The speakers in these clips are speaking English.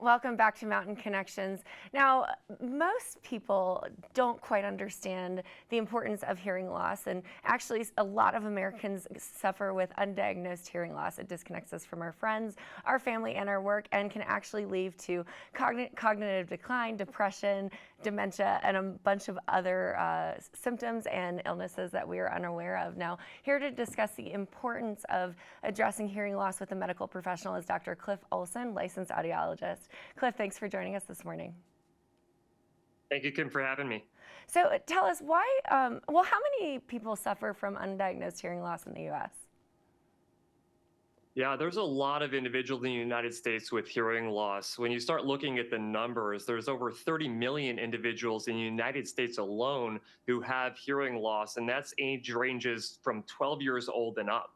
Welcome back to Mountain Connections. Now, most people don't quite understand the importance of hearing loss, and actually a lot of Americans suffer with undiagnosed hearing loss. It disconnects us from our friends, our family, and our work, and can actually lead to cognitive decline, depression, dementia, and a bunch of other symptoms and illnesses that we are unaware of. Now, here to discuss the importance of addressing hearing loss with a medical professional is Dr. Cliff Olson, licensed audiologist. Cliff, thanks for joining us this morning. Thank you, Kim, for having me. So tell us why, how many people suffer from undiagnosed hearing loss in the U.S.? Yeah, there's a lot of individuals in the United States with hearing loss. When you start looking at the numbers, there's over 30 million individuals in the United States alone who have hearing loss, and that's age ranges from 12 years old and up.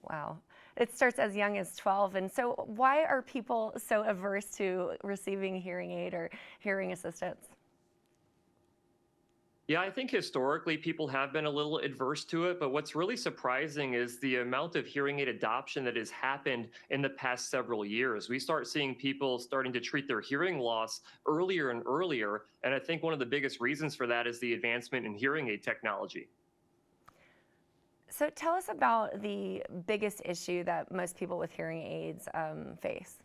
Wow. It starts as young as 12. And so why are people so averse to receiving hearing aid or hearing assistance? Yeah, I think historically people have been a little adverse to it, but what's really surprising is the amount of hearing aid adoption that has happened in the past several years. We start seeing people starting to treat their hearing loss earlier and earlier, and I think one of the biggest reasons for that is the advancement in hearing aid technology. So tell us about the biggest issue that most people with hearing aids face.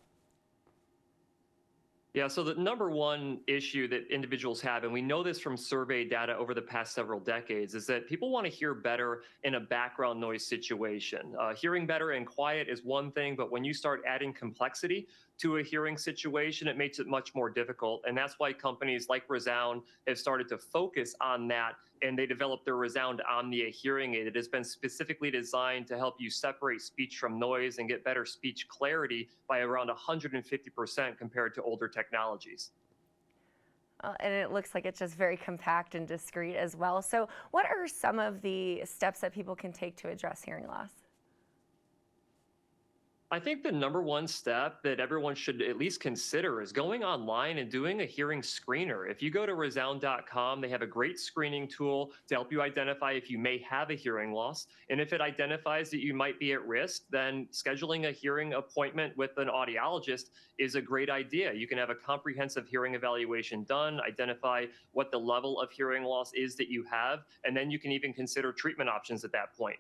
Yeah, so the number one issue that individuals have, and we know this from survey data over the past several decades, is that people want to hear better in a background noise situation. Hearing better and quiet is one thing, but when you start adding complexity to a hearing situation, it makes it much more difficult. And that's why companies like Resound have started to focus on that, and they developed their Resound Omnia hearing aid. It has been specifically designed to help you separate speech from noise and get better speech clarity by around 150% compared to older technologies. And it looks like it's just very compact and discreet as well. So what are some of the steps that people can take to address hearing loss? I think the number one step that everyone should at least consider is going online and doing a hearing screener. If you go to resound.com, they have a great screening tool to help you identify if you may have a hearing loss. And if it identifies that you might be at risk, then scheduling a hearing appointment with an audiologist is a great idea. You can have a comprehensive hearing evaluation done, identify what the level of hearing loss is that you have, and then you can even consider treatment options at that point.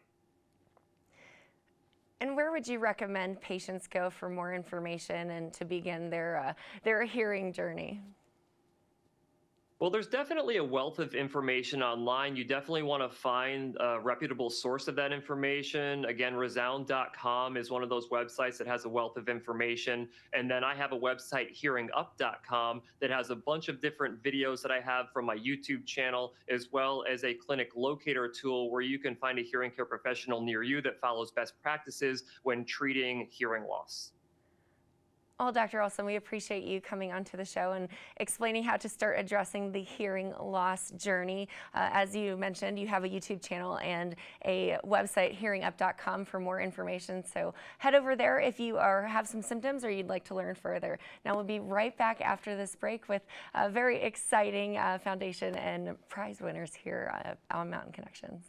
And where would you recommend patients go for more information and to begin their hearing journey? Well, there's definitely a wealth of information online. You definitely want to find a reputable source of that information. Again, resound.com is one of those websites that has a wealth of information. And then I have a website, hearingup.com, that has a bunch of different videos that I have from my YouTube channel, as well as a clinic locator tool where you can find a hearing care professional near you that follows best practices when treating hearing loss. Well, Dr. Olson, we appreciate you coming onto the show and explaining how to start addressing the hearing loss journey. As you mentioned, you have a YouTube channel and a website, hearingup.com, for more information. So head over there if you have some symptoms or you'd like to learn further. Now we'll be right back after this break with very exciting foundation and prize winners here on Mountain Connections.